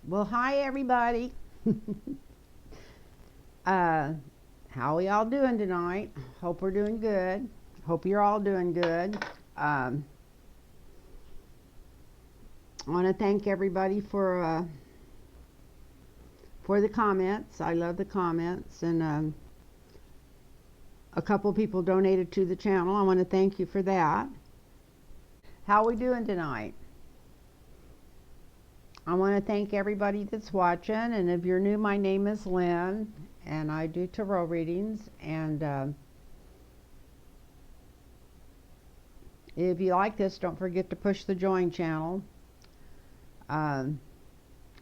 Well, hi everybody. How we all doing tonight? Hope we're doing good. Hope you're all doing good. I want to thank everybody for the comments. I love the comments, and a couple people donated to the channel. I want to thank you for that. How we doing tonight? I want to thank everybody that's watching, and if you're new, my name is Lynn, and I do tarot readings, and if you like this, don't forget to push the join channel. I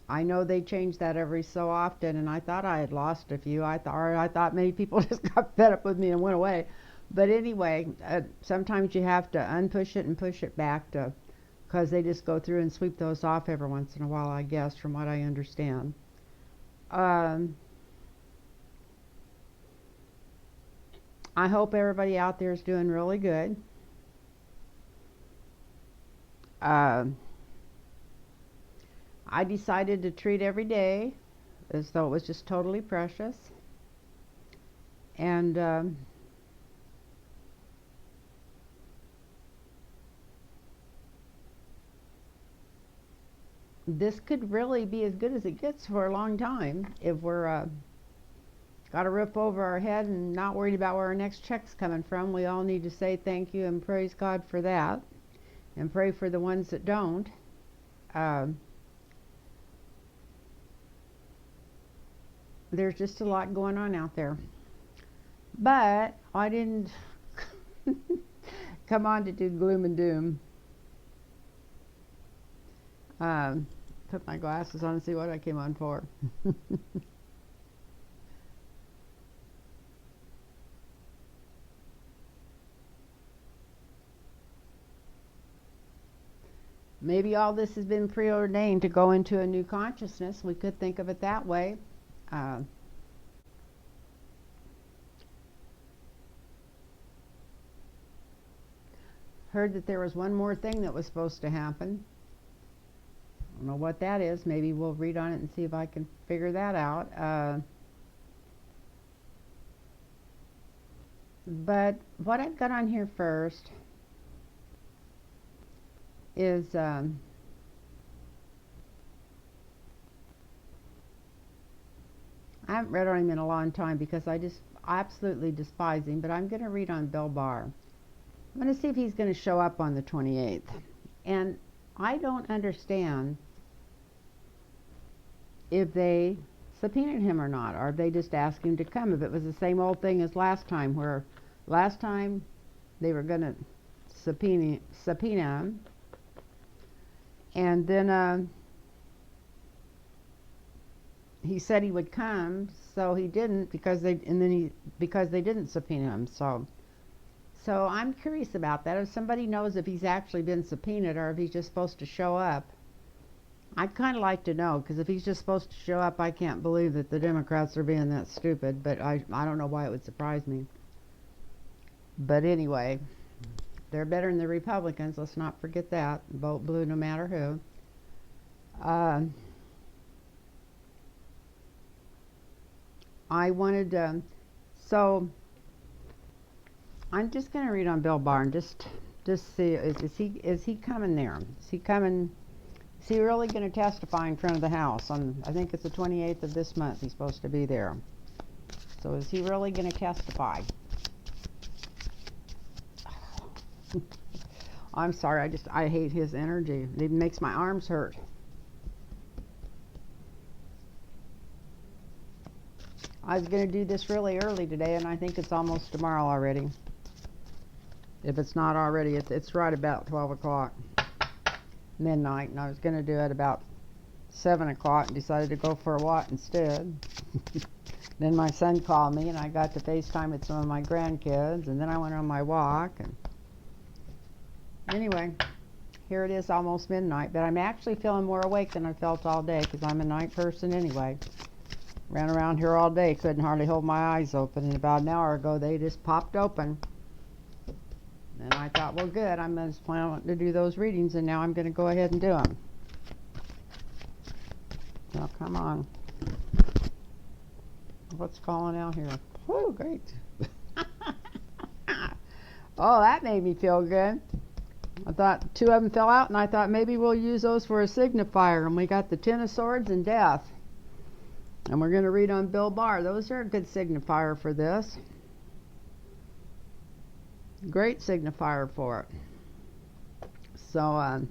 know they change that every so often, and I thought I had lost a few. I thought many people just got fed up with me and went away. But anyway, sometimes you have to unpush it and push it back to, because they just go through and sweep those off every once in a while, I guess, from what I understand. I hope everybody out there is doing really good. I decided to treat every day as though it was just totally precious. And this could really be as good as it gets for a long time if we're got a roof over our head and not worried about where our next check's coming from. We all need to say thank you and praise God for that, and pray for the ones that don't. There's just a lot going on out there. But I didn't come on to do gloom and doom. Put my glasses on and see what I came on for. Maybe all this has been preordained to go into a new consciousness. We could think of it that way. Heard that there was one more thing that was supposed to happen. I don't know what that is. Maybe we'll read on it and see if I can figure that out. But what I've got on here first is I haven't read on him in a long time because I just absolutely despise him, but I'm going to read on Bill Barr. I'm going to see if he's going to show up on the 28th. And I don't understand if they subpoenaed him or not, or if they just asked him to come. If it was the same old thing as last time, where last time they were going to subpoena him, and then he said he would come, so he didn't, because they didn't subpoena him. So I'm curious about that. If somebody knows if he's actually been subpoenaed or if he's just supposed to show up, I'd kind of like to know, because if he's just supposed to show up, I can't believe that the Democrats are being that stupid, but I don't know why it would surprise me. But anyway, they're better than the Republicans. Let's not forget that. Vote blue no matter who. I wanted so I'm just going to read on Bill Barr and just see, is he coming there? Is he coming? Is he really going to testify in front of the House on, I think it's the 28th of this month he's supposed to be there. So is he really going to testify? I'm sorry, I hate his energy. It even makes my arms hurt. I was going to do this really early today, and I think it's almost tomorrow already. If it's not already, it's right about 12 o'clock, midnight, and I was going to do it about 7 o'clock and decided to go for a walk instead. Then my son called me, and I got to FaceTime with some of my grandkids, and then I went on my walk. And anyway, here it is, almost midnight, but I'm actually feeling more awake than I felt all day, because I'm a night person anyway. Ran around here all day, couldn't hardly hold my eyes open, and about an hour ago they just popped open. And I thought, well, good, I'm just planning to do those readings, and now I'm going to go ahead and do them. So Come on. What's falling out here? Oh, great. Oh, that made me feel good. I thought 2 of them fell out, and I thought maybe we'll use those for a signifier. And we got the Ten of Swords and Death. And we're going to read on Bill Barr. Those are a good signifier for this. Great signifier for it. So,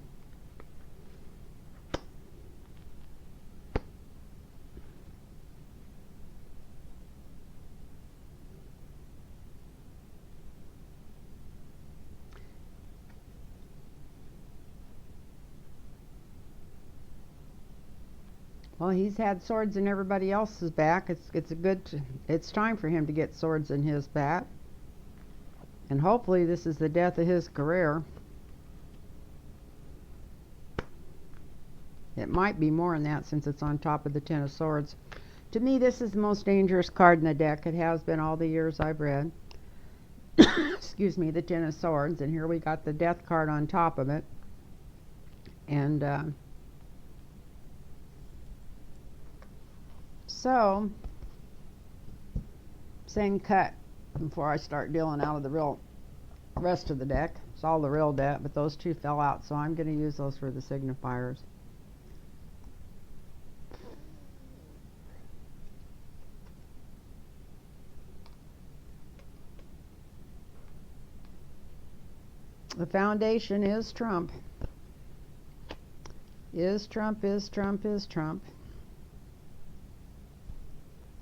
well, he's had swords in everybody else's back. It's time for him to get swords in his back. And hopefully this is the death of his career. It might be more than that since it's on top of the Ten of Swords. To me, this is the most dangerous card in the deck. It has been all the years I've read. Excuse me, the Ten of Swords. And here we got the Death card on top of it. And, so, saying cut before I start dealing out of the rest of the deck. It's all the real deck, but those 2 fell out, so I'm going to use those for the signifiers. The foundation is Trump. Is Trump, is Trump, is Trump.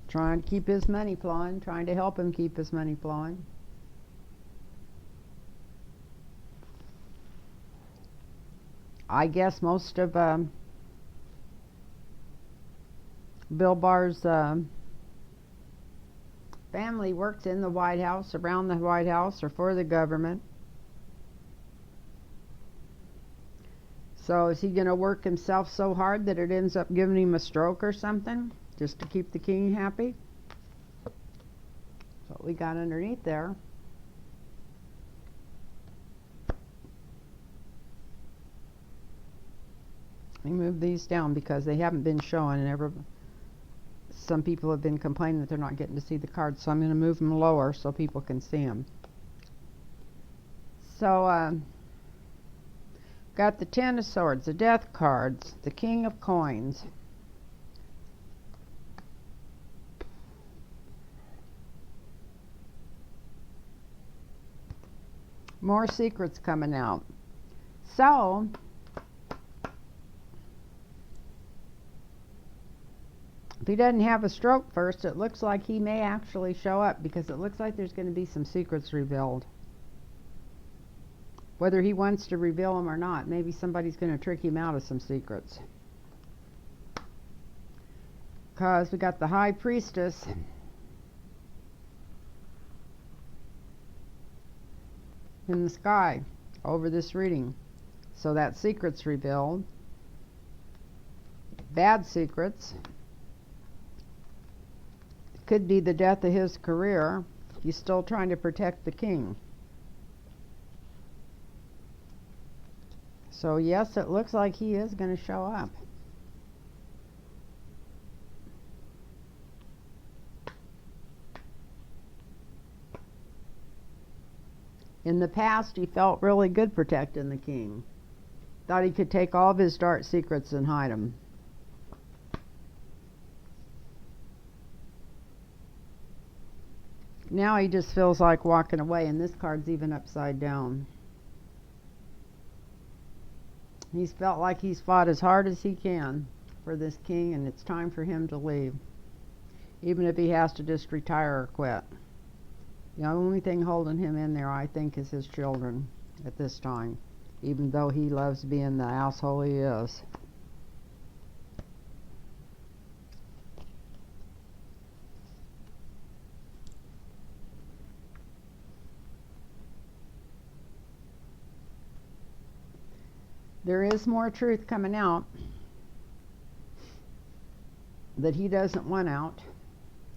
Trying to keep his money flowing, trying to help him keep his money flowing. I guess most of Bill Barr's family works in the White House, around the White House, or for the government. So is he going to work himself so hard that it ends up giving him a stroke or something? Just to keep the king happy? That's what we got underneath there. Let me move these down because they haven't been showing, and some people have been complaining that they're not getting to see the cards, so I'm going to move them lower so people can see them. So, got the Ten of Swords, the Death cards, the King of Coins. More secrets coming out. So, if he doesn't have a stroke first, it looks like he may actually show up because it looks like there's going to be some secrets revealed. Whether he wants to reveal them or not, maybe somebody's going to trick him out of some secrets. Because we got the High Priestess. In the sky over this reading. So that secret's revealed. Bad secrets. Could be the death of his career. He's still trying to protect the king. So yes, it looks like he is going to show up. In the past, he felt really good protecting the king. Thought he could take all of his dark secrets and hide them. Now he just feels like walking away, and this card's even upside down. He's felt like he's fought as hard as he can for this king, and it's time for him to leave. Even if he has to just retire or quit. The only thing holding him in there, I think, is his children at this time, even though he loves being the asshole he is. There is more truth coming out that he doesn't want out.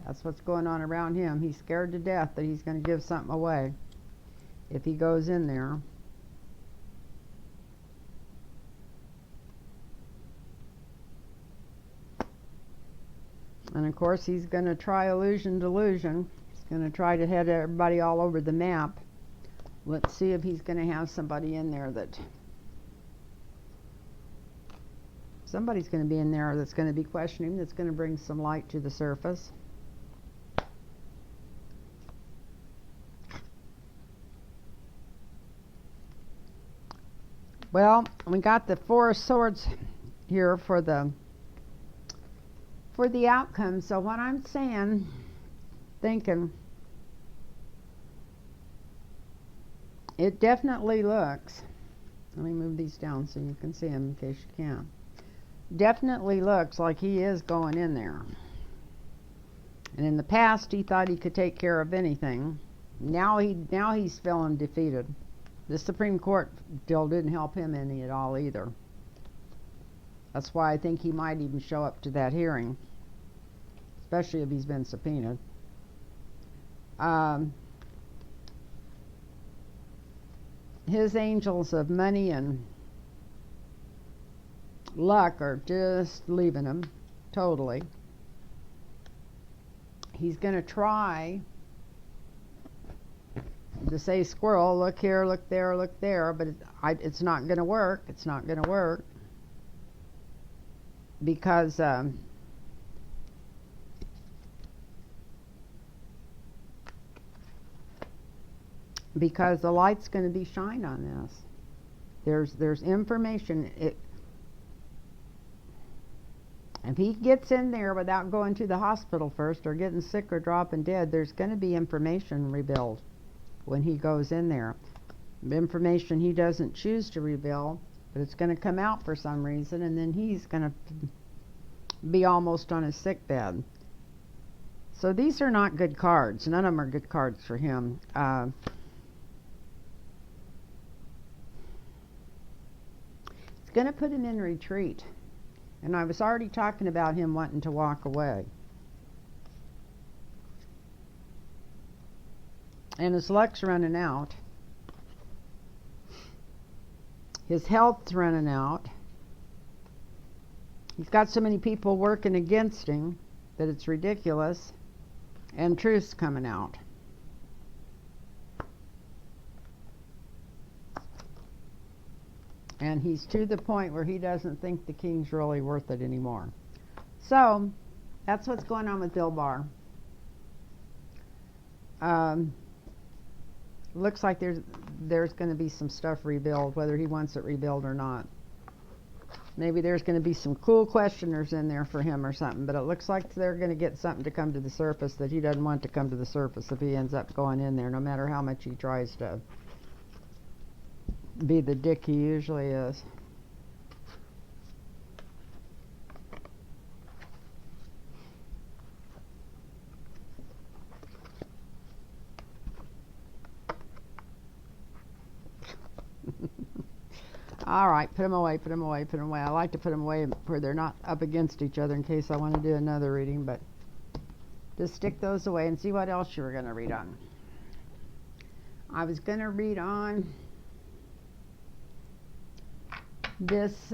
That's what's going on around him. He's scared to death that he's going to give something away if he goes in there. And of course, he's going to try illusion delusion. He's going to try to head everybody all over the map. Let's see if he's going to have somebody in there that... Somebody's going to be in there that's going to be questioning, that's going to bring some light to the surface. Well, we got the Four of Swords here for the outcome. So what I'm saying, thinking, it definitely looks, let me move these down so you can see them in case you can. Definitely looks like he is going in there. And in the past, he thought he could take care of anything. Now he's feeling defeated. The Supreme Court deal didn't help him any at all either. That's why I think he might even show up to that hearing, especially if he's been subpoenaed. His angels of money and luck are just leaving him totally. He's going to try to say, squirrel, look here, look there, but it's not going to work. It's not going to work because the light's going to be shined on this. There's information. If he gets in there without going to the hospital first or getting sick or dropping dead, there's going to be information revealed when he goes in there. Information he doesn't choose to reveal, but it's going to come out for some reason, and then he's going to be almost on his sick bed. So these are not good cards. None of them are good cards for him. It's going to put him in retreat. And I was already talking about him wanting to walk away. And his luck's running out. His health's running out. He's got so many people working against him that it's ridiculous. And truth's coming out. And he's to the point where he doesn't think the king's really worth it anymore. So, that's what's going on with Bill Barr. Looks like there's going to be some stuff revealed, whether he wants it revealed or not. Maybe there's going to be some cool questioners in there for him or something, but it looks like they're going to get something to come to the surface that he doesn't want to come to the surface if he ends up going in there, no matter how much he tries to be the dick he usually is. All right, put them away, put them away, put them away. I like to put them away where they're not up against each other in case I want to do another reading, but just stick those away and see what else you were going to read on. I was going to read on this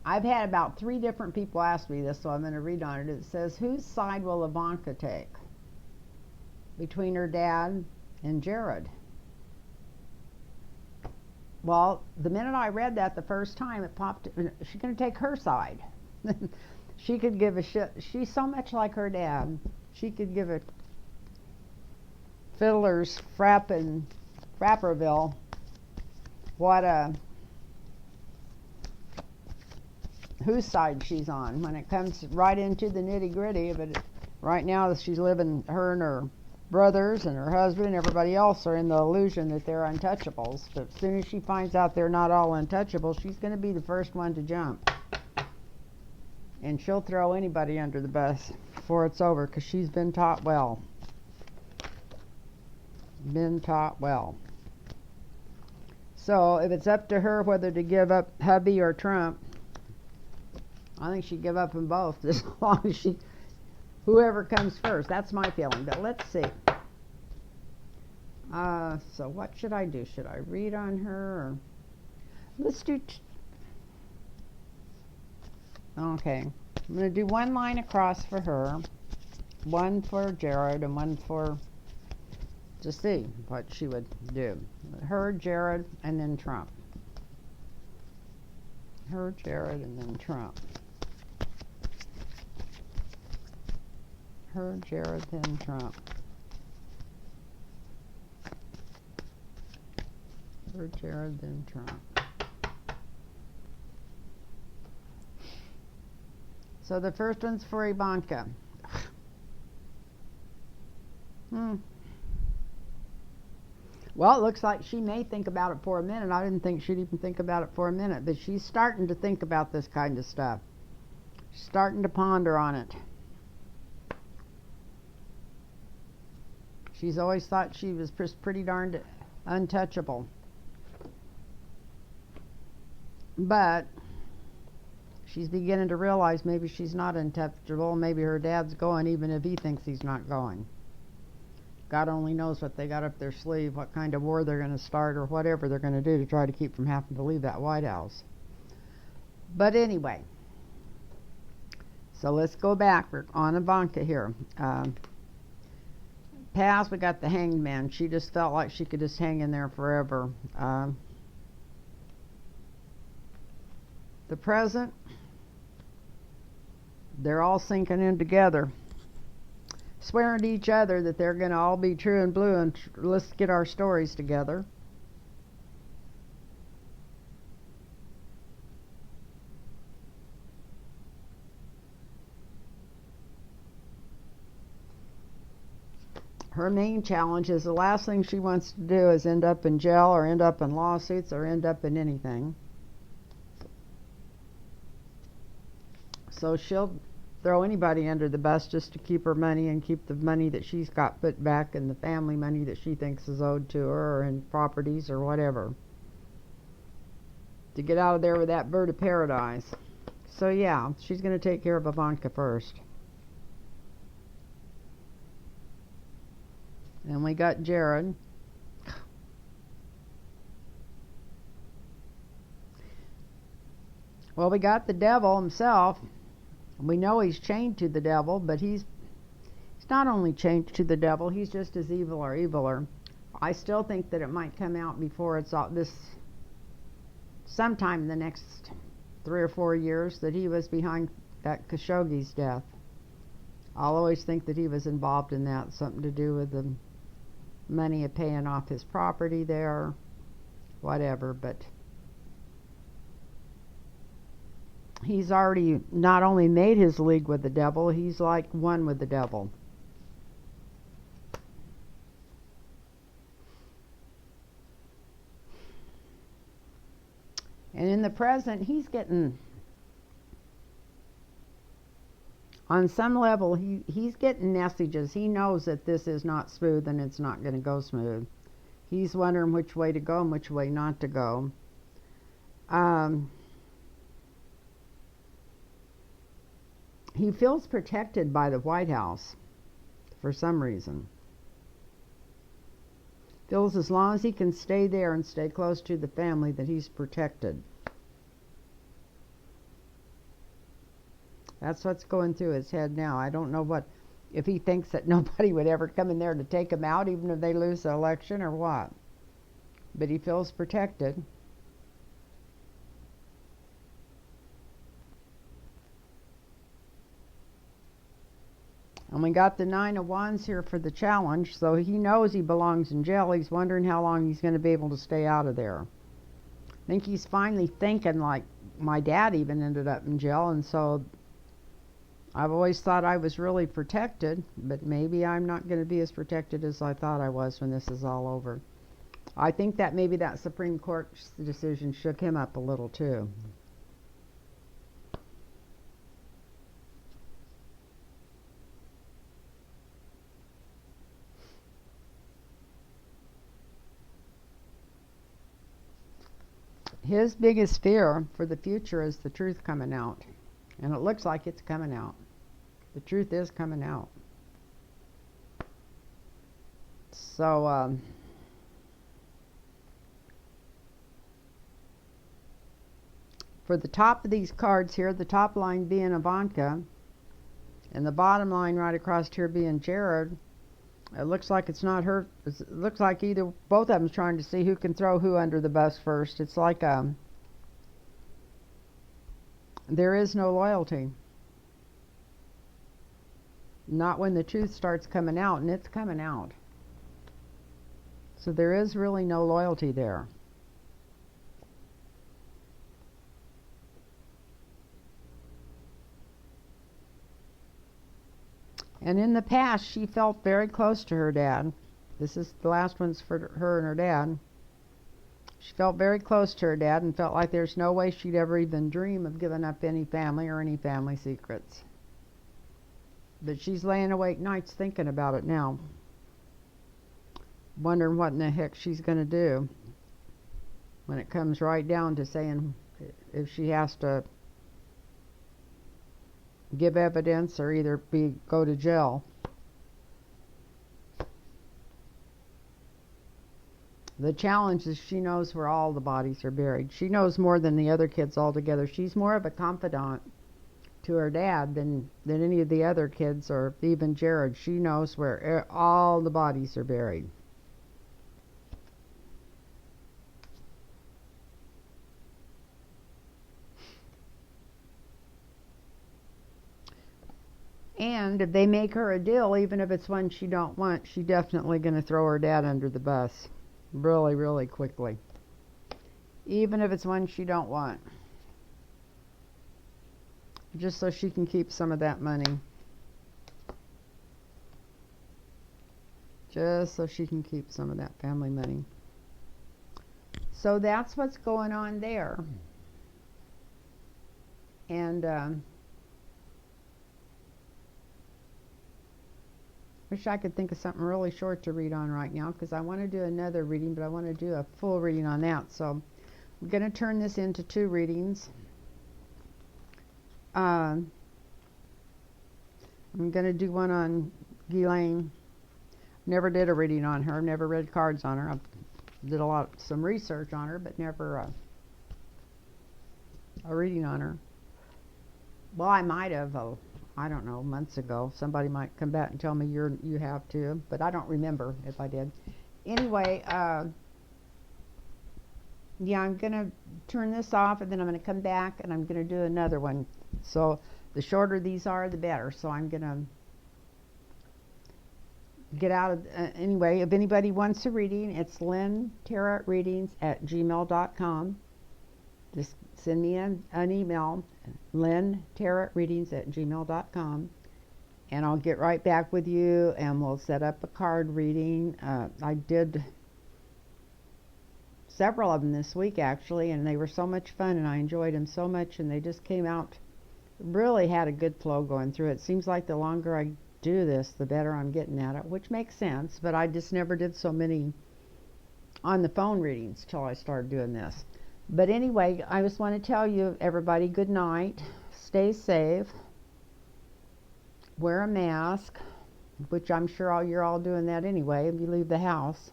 I've had about 3 different people ask me this, so I'm going to read on it. It says, whose side will Ivanka take between her dad and Jared? Well, the minute I read that the first time, it popped. She's going to take her side. She could give a shit. She's so much like her dad. She could give a fiddler's frap in Frapperville whose side she's on when it comes right into the nitty gritty. But right now she's living, her and her brothers and her husband and everybody else are in the illusion that they're untouchables. But as soon as she finds out they're not all untouchable, she's going to be the first one to jump. And she'll throw anybody under the bus before it's over, because she's been taught well. Been taught well. So if it's up to her whether to give up hubby or Trump, I think she'd give up them both as long as whoever comes first. That's my feeling. But let's see. So what should I do? Should I read on her? Or let's do. Okay. I'm going to do one line across for her, one for Jared, and one for, to see what she would do. Her, Jared, and then Trump. Her, Jared, and then Trump. Her, Jared, then Trump. Her, Jared, then Trump. So the first one's for Ivanka. Well, it looks like she may think about it for a minute. I didn't think she'd even think about it for a minute, but she's starting to think about this kind of stuff. She's starting to ponder on it. She's always thought she was pretty darned untouchable. But she's beginning to realize maybe she's not untouchable. Maybe her dad's going even if he thinks he's not going. God only knows what they got up their sleeve, what kind of war they're going to start or whatever they're going to do to try to keep from having to leave that White House. But anyway, so let's go back. We're on Ivanka here. Past, we got the Hanged Man. She just felt like she could just hang in there forever. The present, they're all sinking in together, swearing to each other that they're going to all be true and blue, and let's get our stories together. Her main challenge is the last thing she wants to do is end up in jail or end up in lawsuits or end up in anything. So she'll throw anybody under the bus just to keep her money and keep the money that she's got put back and the family money that she thinks is owed to her or in properties or whatever, to get out of there with that bird of paradise. So yeah, she's going to take care of Ivanka first. And we got Jared. Well, we got the devil himself. We know he's chained to the devil, but he's not only chained to the devil, he's just as evil or eviler. I still think that it might come out before it's all this, sometime in the next 3 or 4 years, that he was behind that Khashoggi's death. I'll always think that he was involved in that, something to do with the money of paying off his property there, whatever, but he's already not only made his league with the devil, he's like one with the devil. And in the present, he's getting, on some level, he's getting messages. He knows that this is not smooth and it's not going to go smooth. He's wondering which way to go and which way not to go. He feels protected by the White House for some reason. Feels as long as he can stay there and stay close to the family that he's protected. That's what's going through his head now. I don't know if he thinks that nobody would ever come in there to take him out, even if they lose the election, or what. But he feels protected. And we got the 9 of Wands here for the challenge, so he knows he belongs in jail. He's wondering how long he's going to be able to stay out of there. I think he's finally thinking, like, my dad even ended up in jail, and so I've always thought I was really protected, but maybe I'm not going to be as protected as I thought I was when this is all over. I think that maybe that Supreme Court decision shook him up a little too. His biggest fear for the future is the truth coming out. And it looks like it's coming out. The truth is coming out. So, For the top of these cards here, the top line being Ivanka, and the bottom line right across here being Jared, it looks like it's not her. It looks like either both of them's trying to see who can throw who under the bus first. It's like there is no loyalty. Not when the truth starts coming out, and it's coming out. So there is really no loyalty there. And in the past, she felt very close to her dad. This is the last one's for her and her dad. She felt very close to her dad and felt like there's no way she'd ever even dream of giving up any family or any family secrets. But she's laying awake nights thinking about it now, wondering what in the heck she's going to do when it comes right down to saying if she has to give evidence or either go to jail. The challenge is she knows where all the bodies are buried. She knows more than the other kids altogether. She's more of a confidant to her dad than any of the other kids or even Jared. She knows where all the bodies are buried. And if they make her a deal, even if it's one she don't want, she's definitely going to throw her dad under the bus really, really quickly. Even if it's one she don't want. Just so she can keep some of that money. Just so she can keep some of that family money. So that's what's going on there. And wish I could think of something really short to read on right now, because I want to do another reading, but I want to do a full reading on that. So I'm going to turn this into 2 readings. I'm going to do one on Ghislaine. Never did a reading on her. Never read cards on her. I did some research on her, but never a reading on her. Well, I might have. I don't know, months ago. Somebody might come back and tell me you have to, but I don't remember if I did. Anyway, yeah, I'm going to turn this off, and then I'm going to come back, and I'm going to do another one. So the shorter these are, the better. So I'm going to get out of... anyway, if anybody wants a reading, it's lynntarotreadings@gmail.com. Just send me an email, lynntarotreadings@gmail.com, and I'll get right back with you, and we'll set up a card reading. I did several of them this week, actually, and they were so much fun, and I enjoyed them so much, and they just came out, really had a good flow going through. It seems like the longer I do this, the better I'm getting at it, which makes sense, but I just never did so many on the phone readings till I started doing this. But anyway, I just want to tell you, everybody, good night. Stay safe. Wear a mask, which I'm sure you're all doing that anyway if you leave the house.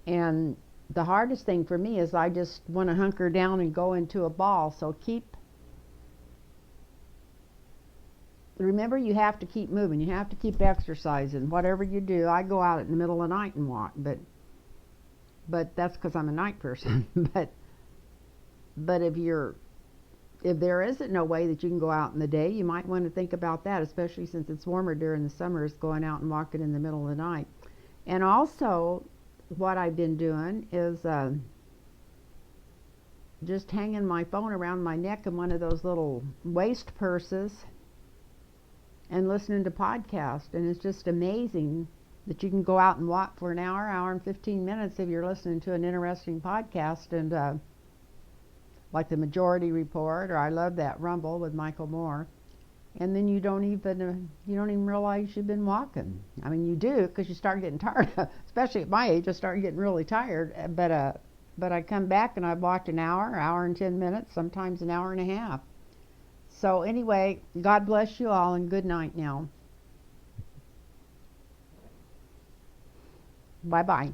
And the hardest thing for me is I just want to hunker down and go into a ball. So remember, you have to keep moving. You have to keep exercising. Whatever you do, I go out in the middle of the night and walk, but that's because I'm a night person. but if there isn't no way that you can go out in the day, you might want to think about that, especially since it's warmer during the summers, going out and walking in the middle of the night. And also, what I've been doing is just hanging my phone around my neck in one of those little waist purses and listening to podcasts. And it's just amazing that you can go out and walk for an hour and 15 minutes if you're listening to an interesting podcast, and like the Majority Report, or I love that Rumble with Michael Moore, and then you don't even realize you've been walking. I mean, you do, because you start getting tired. Especially at my age, I start getting really tired. But I come back and I've walked an hour and 10 minutes, sometimes an hour and a half. So anyway, God bless you all, and good night now. Bye-bye.